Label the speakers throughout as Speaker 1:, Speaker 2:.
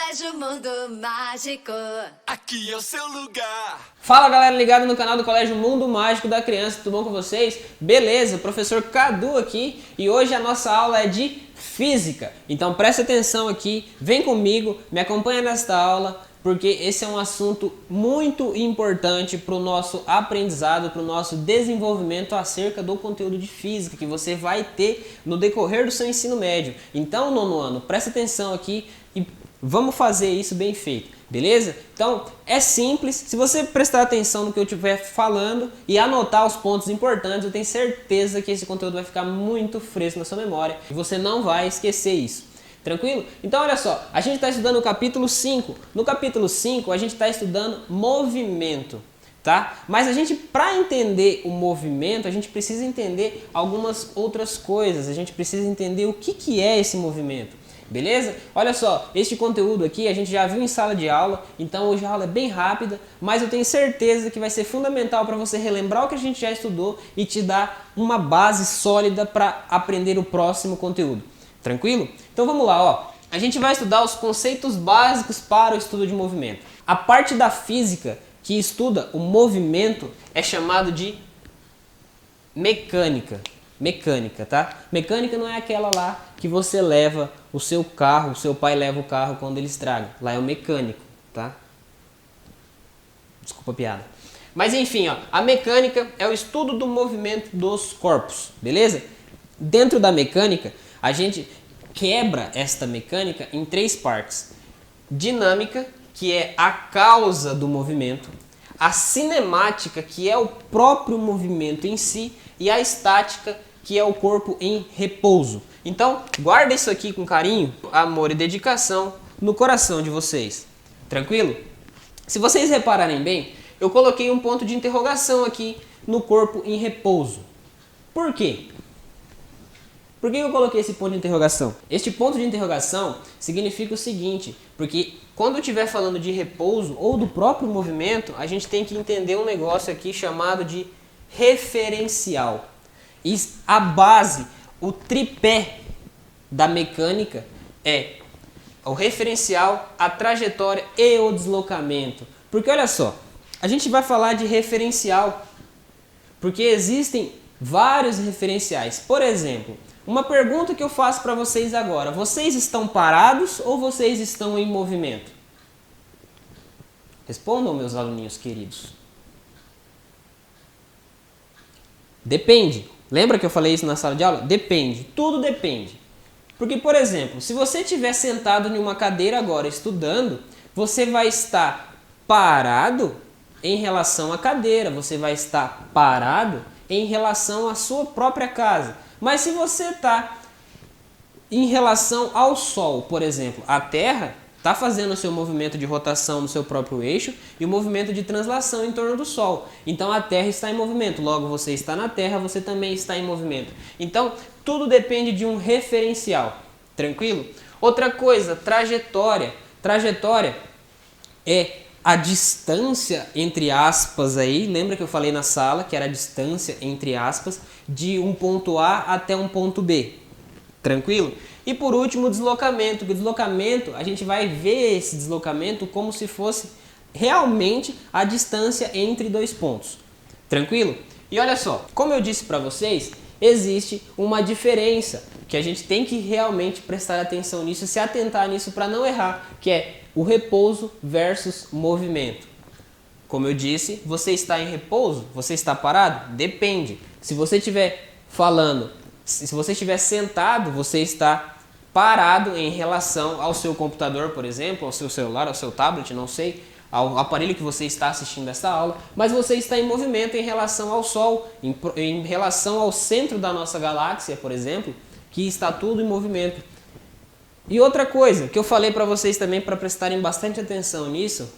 Speaker 1: Colégio Mundo Mágico.
Speaker 2: Aqui é o seu lugar.
Speaker 3: Fala galera ligada no canal do Colégio Mundo Mágico da Criança, tudo bom com vocês? Beleza, professor Cadu aqui e hoje a nossa aula é de Física. Então presta atenção aqui, vem comigo, me acompanha nesta aula, porque esse é um assunto muito importante para o nosso aprendizado, para o nosso desenvolvimento acerca do conteúdo de Física que você vai ter no decorrer do seu ensino médio. Então, nono ano, presta atenção aqui e vamos fazer isso bem feito, beleza? Então, é simples, se você prestar atenção no que eu estiver falando e anotar os pontos importantes, eu tenho certeza que esse conteúdo vai ficar muito fresco na sua memória e você não vai esquecer isso. Tranquilo? Então olha só, a gente está estudando o capítulo 5. No capítulo 5 a gente está estudando movimento, tá? Mas a gente, para entender o movimento, a gente precisa entender algumas outras coisas. A gente precisa entender o que é esse movimento, beleza? Olha só, este conteúdo aqui a gente já viu em sala de aula, então hoje a aula é bem rápida, mas eu tenho certeza que vai ser fundamental para você relembrar o que a gente já estudou e te dar uma base sólida para aprender o próximo conteúdo. Tranquilo? Então vamos lá, ó. A gente vai estudar os conceitos básicos para o estudo de movimento. A parte da física que estuda o movimento é chamado de mecânica. Mecânica, tá? Mecânica não é aquela lá que você leva o seu carro, o seu pai leva o carro quando ele estraga. Lá é o mecânico, tá? Desculpa a piada. Mas enfim, ó, a mecânica é o estudo do movimento dos corpos, beleza? Dentro da mecânica, a gente quebra esta mecânica em três partes. Dinâmica, que é a causa do movimento. A cinemática, que é o próprio movimento em si. E a estática, que é o corpo em repouso. Então, guarda isso aqui com carinho, amor e dedicação no coração de vocês. Tranquilo? Se vocês repararem bem, eu coloquei um ponto de interrogação aqui no corpo em repouso. Por quê? Por que eu coloquei esse ponto de interrogação? Este ponto de interrogação significa o seguinte, porque quando eu estiver falando de repouso ou do próprio movimento, a gente tem que entender um negócio aqui chamado de referencial. E a base, o tripé da mecânica é o referencial, a trajetória e o deslocamento. Porque olha só, a gente vai falar de referencial, porque existem vários referenciais. Por exemplo, uma pergunta que eu faço para vocês agora. Vocês estão parados ou vocês estão em movimento? Respondam, meus aluninhos queridos. Depende. Lembra que eu falei isso na sala de aula? Depende. Tudo depende. Porque, por exemplo, se você estiver sentado em uma cadeira agora estudando, você vai estar parado em relação à cadeira. Você vai estar parado em relação à sua própria casa. Mas se você está em relação ao Sol, por exemplo, a Terra está fazendo o seu movimento de rotação no seu próprio eixo e o movimento de translação em torno do Sol. Então a Terra está em movimento, logo você está na Terra, você também está em movimento. Então tudo depende de um referencial, tranquilo? Outra coisa, trajetória. Trajetória é a distância, entre aspas, aí, lembra que eu falei na sala que era a distância, entre aspas, de um ponto A até um ponto B. Tranquilo? E por último, o deslocamento. O deslocamento, a gente vai ver esse deslocamento como se fosse realmente a distância entre dois pontos. Tranquilo? E olha só, como eu disse para vocês, existe uma diferença que a gente tem que realmente prestar atenção nisso e se atentar nisso para não errar, que é o repouso versus movimento. Como eu disse, você está em repouso? Você está parado? Depende. Se você estiver falando, se você estiver sentado, você está parado em relação ao seu computador, por exemplo, ao seu celular, ao seu tablet, não sei, ao aparelho que você está assistindo esta aula, mas você está em movimento em relação ao Sol, em relação ao centro da nossa galáxia, por exemplo, que está tudo em movimento. E outra coisa que eu falei para vocês também para prestarem bastante atenção nisso,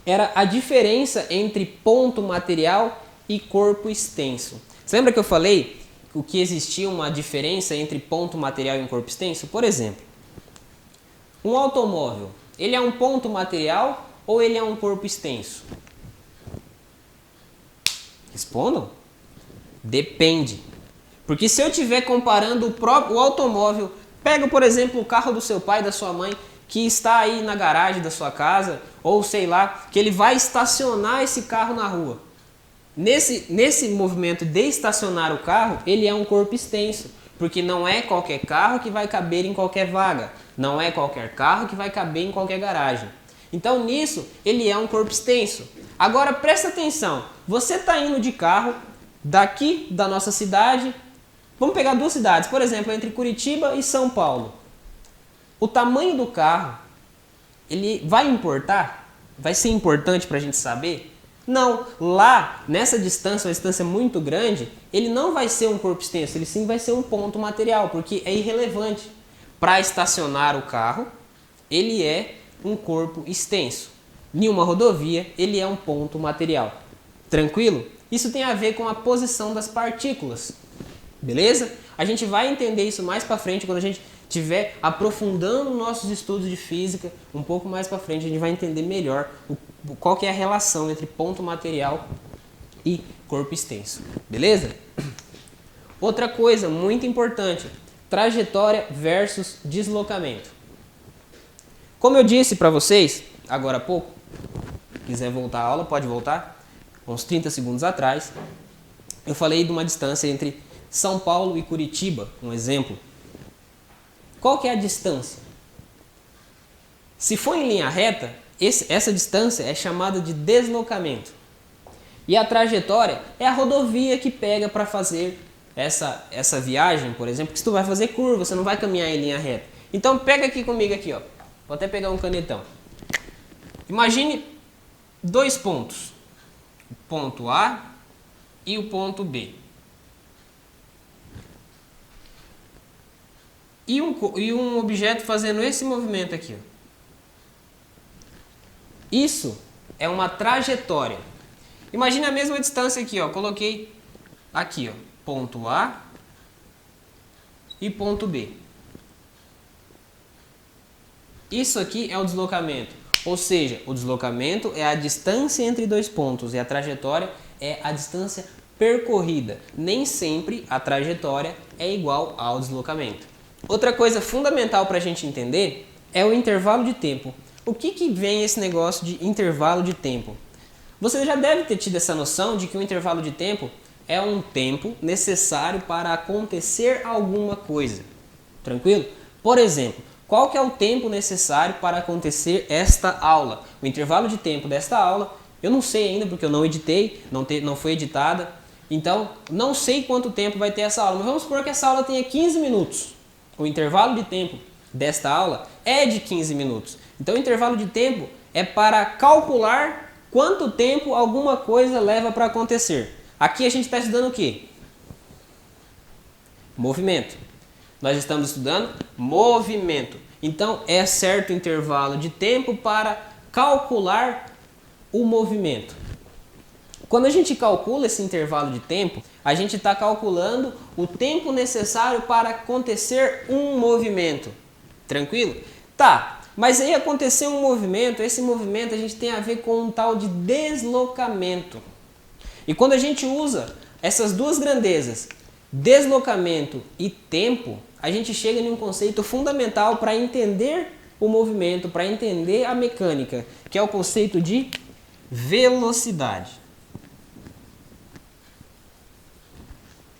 Speaker 3: era a diferença entre ponto material e corpo extenso. Você lembra que eu falei o que existia uma diferença entre ponto material e um corpo extenso? Por exemplo, um automóvel, ele é um ponto material ou ele é um corpo extenso? Respondam. Depende. Porque se eu estiver comparando o automóvel, pega por exemplo o carro do seu pai e da sua mãe, que está aí na garagem da sua casa, ou sei lá, que ele vai estacionar esse carro na rua. Nesse movimento de estacionar o carro, ele é um corpo extenso, porque não é qualquer carro que vai caber em qualquer vaga, não é qualquer carro que vai caber em qualquer garagem. Então nisso, ele é um corpo extenso. Agora presta atenção, você está indo de carro daqui da nossa cidade, vamos pegar duas cidades, por exemplo, entre Curitiba e São Paulo. O tamanho do carro, ele vai importar? Vai ser importante para a gente saber? Não, lá, nessa distância, uma distância muito grande, ele não vai ser um corpo extenso, ele sim vai ser um ponto material, porque é irrelevante. Para estacionar o carro, ele é um corpo extenso. Em uma rodovia, ele é um ponto material. Tranquilo? Isso tem a ver com a posição das partículas. Beleza? A gente vai entender isso mais para frente quando a gente estiver aprofundando nossos estudos de física. Um pouco mais para frente a gente vai entender melhor qual que é a relação entre ponto material e corpo extenso. Beleza? Outra coisa muito importante, trajetória versus deslocamento. Como eu disse para vocês agora há pouco, quiser voltar à aula, pode voltar, uns 30 segundos atrás, eu falei de uma distância entre São Paulo e Curitiba, um exemplo. Qual que é a distância? Se for em linha reta, essa distância é chamada de deslocamento. E a trajetória é a rodovia que pega para fazer essa viagem, por exemplo, que se tu vai fazer curva, você não vai caminhar em linha reta. Então pega aqui comigo aqui, ó. Vou até pegar um canetão. Imagine dois pontos, o ponto A e o ponto B. E um objeto fazendo esse movimento aqui. Ó. Isso é uma trajetória. Imagine a mesma distância aqui, ó. Coloquei aqui, ó, ponto A e ponto B. Isso aqui é o deslocamento. Ou seja, o deslocamento é a distância entre dois pontos e a trajetória é a distância percorrida. Nem sempre a trajetória é igual ao deslocamento. Outra coisa fundamental para a gente entender é o intervalo de tempo. O que vem esse negócio de intervalo de tempo? Você já deve ter tido essa noção de que o intervalo de tempo é um tempo necessário para acontecer alguma coisa. Tranquilo? Por exemplo, qual que é o tempo necessário para acontecer esta aula? O intervalo de tempo desta aula, eu não sei ainda porque eu não editei, não foi editada. Então, não sei quanto tempo vai ter essa aula, mas vamos supor que essa aula tenha 15 minutos. O intervalo de tempo desta aula é de 15 minutos. Então, o intervalo de tempo é para calcular quanto tempo alguma coisa leva para acontecer. Aqui a gente está estudando o quê? Movimento. Nós estamos estudando movimento. Então, é certo intervalo de tempo para calcular o movimento. Quando a gente calcula esse intervalo de tempo, a gente está calculando o tempo necessário para acontecer um movimento. Tranquilo? Tá, mas aí acontecer um movimento, esse movimento a gente tem a ver com um tal de deslocamento. E quando a gente usa essas duas grandezas, deslocamento e tempo, a gente chega em um conceito fundamental para entender o movimento, para entender a mecânica, que é o conceito de velocidade.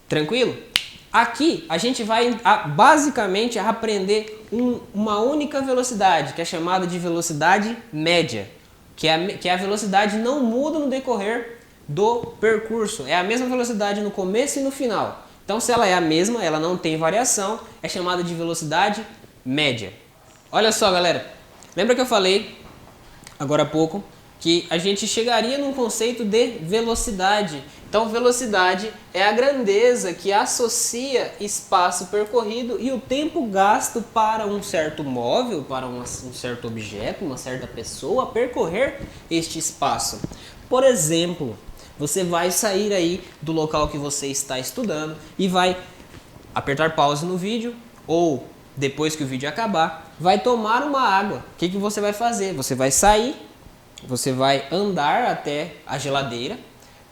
Speaker 3: Tranquilo? Aqui a gente vai basicamente aprender uma única velocidade, que é chamada de velocidade média, que a velocidade não muda no decorrer do percurso, é a mesma velocidade no começo e no final. Então, se ela é a mesma, ela não tem variação, é chamada de velocidade média. Olha só, galera, lembra que eu falei agora há pouco que a gente chegaria num conceito de velocidade. Então, velocidade é a grandeza que associa espaço percorrido e o tempo gasto para um certo móvel, para um certo objeto, uma certa pessoa percorrer este espaço. Por exemplo, você vai sair aí do local que você está estudando e vai apertar pause no vídeo ou depois que o vídeo acabar, vai tomar uma água. O que você vai fazer? Você vai sair, você vai andar até a geladeira,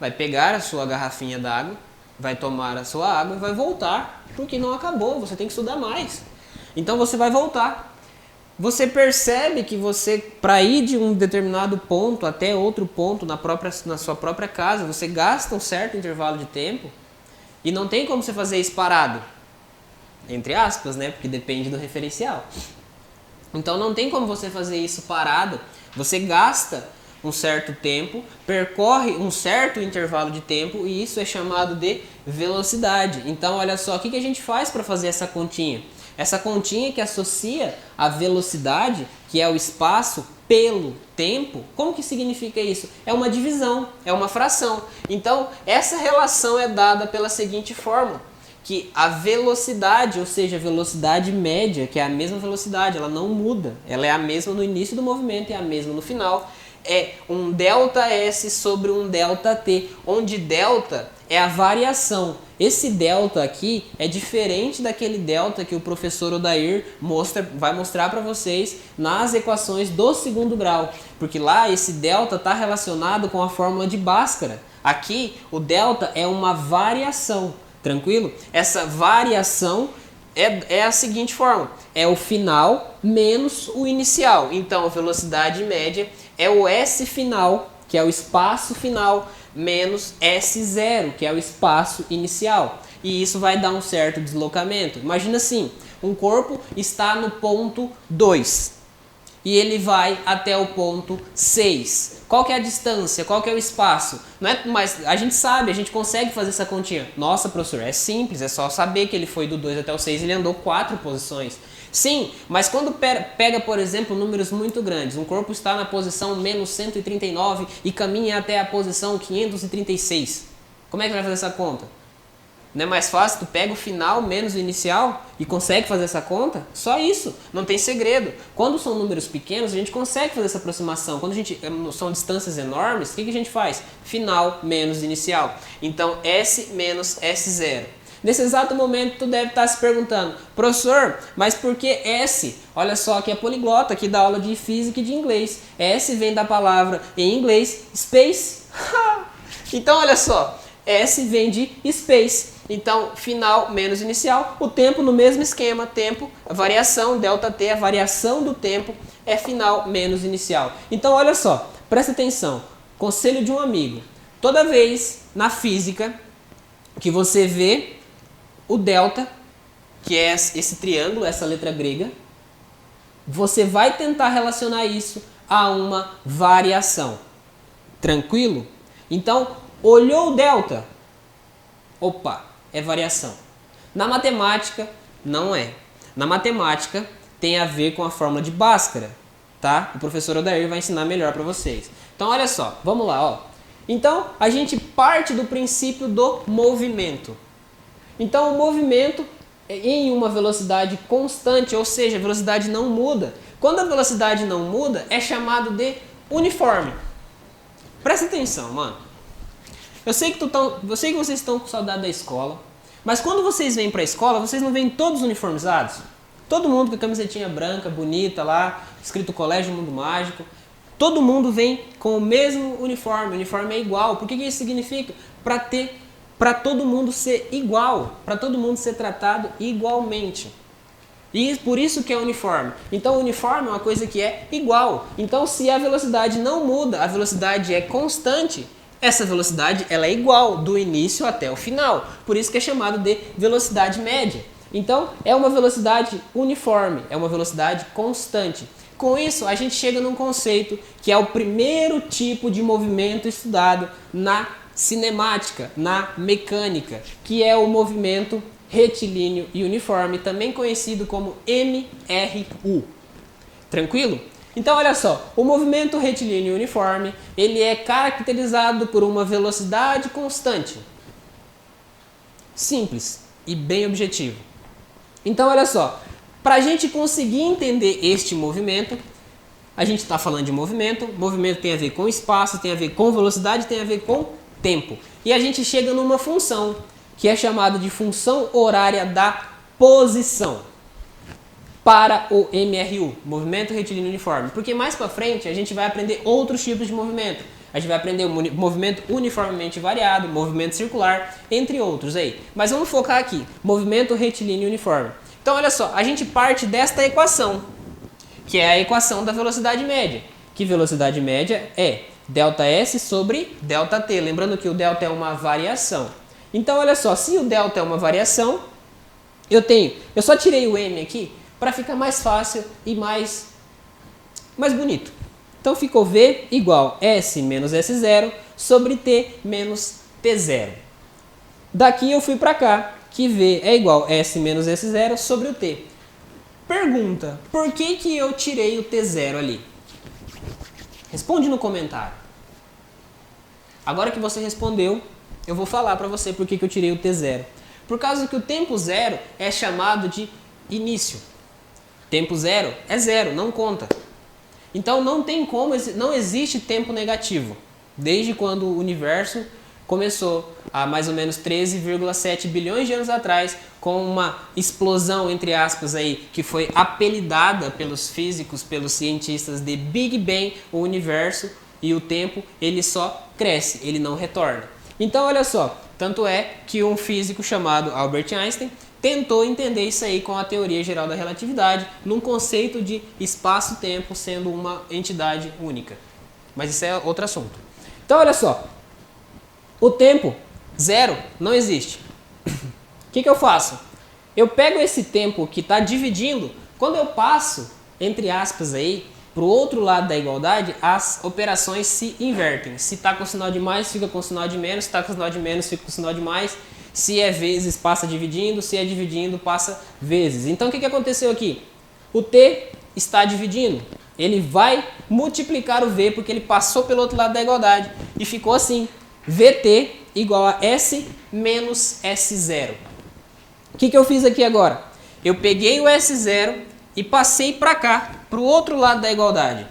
Speaker 3: vai pegar a sua garrafinha d'água, vai tomar a sua água e vai voltar, porque não acabou, você tem que estudar mais. Então você vai voltar. você percebe que você, para ir de um determinado ponto até outro ponto na sua própria casa, você gasta um certo intervalo de tempo e não tem como você fazer isso parado. Entre aspas, né? Porque depende do referencial. Então não tem como você fazer isso parado. Você gasta um certo tempo, percorre um certo intervalo de tempo e isso é chamado de velocidade. Então olha só, o que a gente faz para fazer essa continha? Essa continha que associa a velocidade, que é o espaço, pelo tempo, como que significa isso? É uma divisão, é uma fração. Então essa relação é dada pela seguinte fórmula, que a velocidade, ou seja, a velocidade média, que é a mesma velocidade, ela não muda, ela é a mesma no início do movimento e a mesma no final, é um ΔS sobre um ΔT, onde delta é a variação. Esse delta aqui é diferente daquele delta que o professor Odair vai mostrar para vocês nas equações do segundo grau, porque lá esse delta está relacionado com a fórmula de Bhaskara. Aqui o delta é uma variação. Tranquilo? Essa variação é a seguinte forma. É o final menos o inicial. Então, a velocidade média é o S final, que é o espaço final, menos S0, que é o espaço inicial. E isso vai dar um certo deslocamento. Imagina assim, um corpo está no ponto 2. E ele vai até o ponto 6. Qual que é a distância? Qual que é o espaço? Não é, mas a gente sabe, a gente consegue fazer essa continha. Nossa, professor, é simples, é só saber que ele foi do 2 até o 6 e ele andou 4 posições. Sim, mas quando pega, por exemplo, números muito grandes, um corpo está na posição menos 139 e caminha até a posição 536. Como é que vai fazer essa conta? Não é mais fácil? Tu pega o final menos o inicial e consegue fazer essa conta? Só isso, não tem segredo. Quando são números pequenos, a gente consegue fazer essa aproximação. Quando são distâncias enormes, o que a gente faz? Final menos inicial. Então, S menos S0. Nesse exato momento, tu deve estar se perguntando, professor, mas por que S? Olha só, aqui é poliglota, aqui da aula de física e de inglês. S vem da palavra em inglês, space. Então, olha só, S vem de space. Então, final menos inicial, o tempo no mesmo esquema, tempo, a variação, ΔT, a variação do tempo é final menos inicial. Então, olha só, presta atenção, conselho de um amigo. Toda vez na física que você vê o delta, que é esse triângulo, essa letra grega, você vai tentar relacionar isso a uma variação. Tranquilo? Então, olhou o delta? Opa, é variação. Na matemática, não é. Na matemática, tem a ver com a fórmula de Bhaskara, tá? O professor Odair vai ensinar melhor para vocês. Então, olha só, vamos lá, ó. Então, a gente parte do princípio do movimento. Então, o movimento em uma velocidade constante, ou seja, a velocidade não muda. Quando a velocidade não muda, é chamado de uniforme. Presta atenção, mano. Eu sei que vocês estão com saudade da escola, mas quando vocês vêm para a escola, vocês não vêm todos uniformizados? Todo mundo com a camisetinha branca, bonita lá, escrito Colégio Mundo Mágico. Todo mundo vem com o mesmo uniforme, o uniforme é igual. Por que isso significa? Para todo mundo ser igual, para todo mundo ser tratado igualmente. E por isso que é uniforme. Então o uniforme é uma coisa que é igual. Então se a velocidade não muda, a velocidade é constante, essa velocidade ela é igual do início até o final. Por isso que é chamado de velocidade média. Então é uma velocidade uniforme, é uma velocidade constante. Com isso a gente chega num conceito que é o primeiro tipo de movimento estudado na cinemática, na mecânica, que é o movimento retilíneo e uniforme, também conhecido como MRU. Tranquilo? Então, olha só, o movimento retilíneo e uniforme, ele é caracterizado por uma velocidade constante. Simples e bem objetivo. Então, olha só, para a gente conseguir entender este movimento, a gente está falando de movimento tem a ver com espaço, tem a ver com velocidade, tem a ver com tempo. E a gente chega numa função, que é chamada de função horária da posição. Para o MRU, movimento retilíneo uniforme. Porque mais para frente a gente vai aprender outros tipos de movimento. A gente vai aprender o movimento uniformemente variado, movimento circular, entre outros aí. Mas vamos focar aqui, movimento retilíneo uniforme. Então olha só, a gente parte desta equação, que é a equação da velocidade média. Que velocidade média é ΔS sobre ΔT. Lembrando que o delta é uma variação. Então, olha só, se o delta é uma variação, eu só tirei o m aqui para ficar mais fácil e mais bonito. Então, ficou V igual S menos S0 sobre T menos T0. Daqui eu fui para cá, que V é igual a S menos S0 sobre o T. Pergunta, por que eu tirei o T0 ali? Responde no comentário. Agora que você respondeu, eu vou falar para você por que eu tirei o T0. Por causa que o tempo zero é chamado de início. Tempo zero é zero, não conta. Então não tem como, não existe tempo negativo. Desde quando o universo começou, há mais ou menos 13,7 bilhões de anos atrás, com uma explosão, entre aspas, aí, que foi apelidada pelos físicos, pelos cientistas de Big Bang, o universo e o tempo, ele só cresce, ele não retorna. Então, olha só, tanto é que um físico chamado Albert Einstein tentou entender isso aí com a teoria geral da relatividade, num conceito de espaço-tempo sendo uma entidade única. Mas isso é outro assunto. Então, olha só, o tempo zero não existe. O que eu faço? Eu pego esse tempo que está dividindo, quando eu passo, entre aspas aí, para o outro lado da igualdade, as operações se invertem. Se está com sinal de mais, fica com sinal de menos. Se está com sinal de menos, fica com sinal de mais. Se é vezes, passa dividindo. Se é dividindo, passa vezes. Então, o que aconteceu aqui? O T está dividindo. Ele vai multiplicar o V, porque ele passou pelo outro lado da igualdade. E ficou assim. VT igual a S menos S0. O que eu fiz aqui agora? Eu peguei o S0 e passei para cá, para o outro lado da igualdade.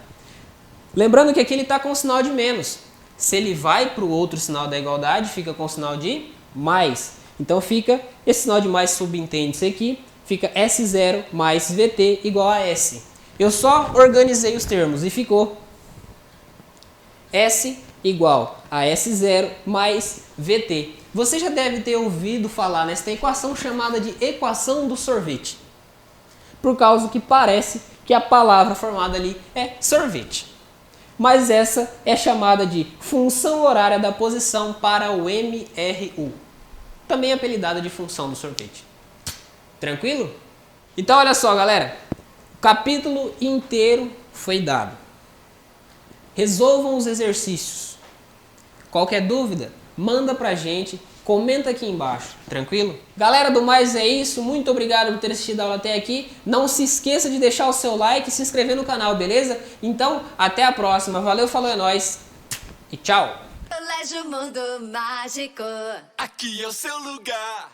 Speaker 3: Lembrando que aqui ele está com o sinal de menos. Se ele vai para o outro sinal da igualdade, fica com o sinal de mais. Então fica, esse sinal de mais subentende-se aqui, fica S0 mais VT igual a S. Eu só organizei os termos e ficou S igual a S0 mais VT. Você já deve ter ouvido falar nesta equação chamada de equação do sorvete. Por causa que parece que a palavra formada ali é sorvete. Mas essa é chamada de função horária da posição para o MRU. Também apelidada de função do sorvete. Tranquilo? Então olha só, galera. O capítulo inteiro foi dado. Resolvam os exercícios. Qualquer dúvida, manda pra gente. Comenta aqui embaixo, tranquilo? Galera do Mais é isso, muito obrigado por ter assistido a aula até aqui. Não se esqueça de deixar o seu like e se inscrever no canal, beleza? Então, até a próxima. Valeu, falou, é nóis e tchau!
Speaker 1: Colégio Mundo Mágico.
Speaker 2: Aqui é o seu lugar.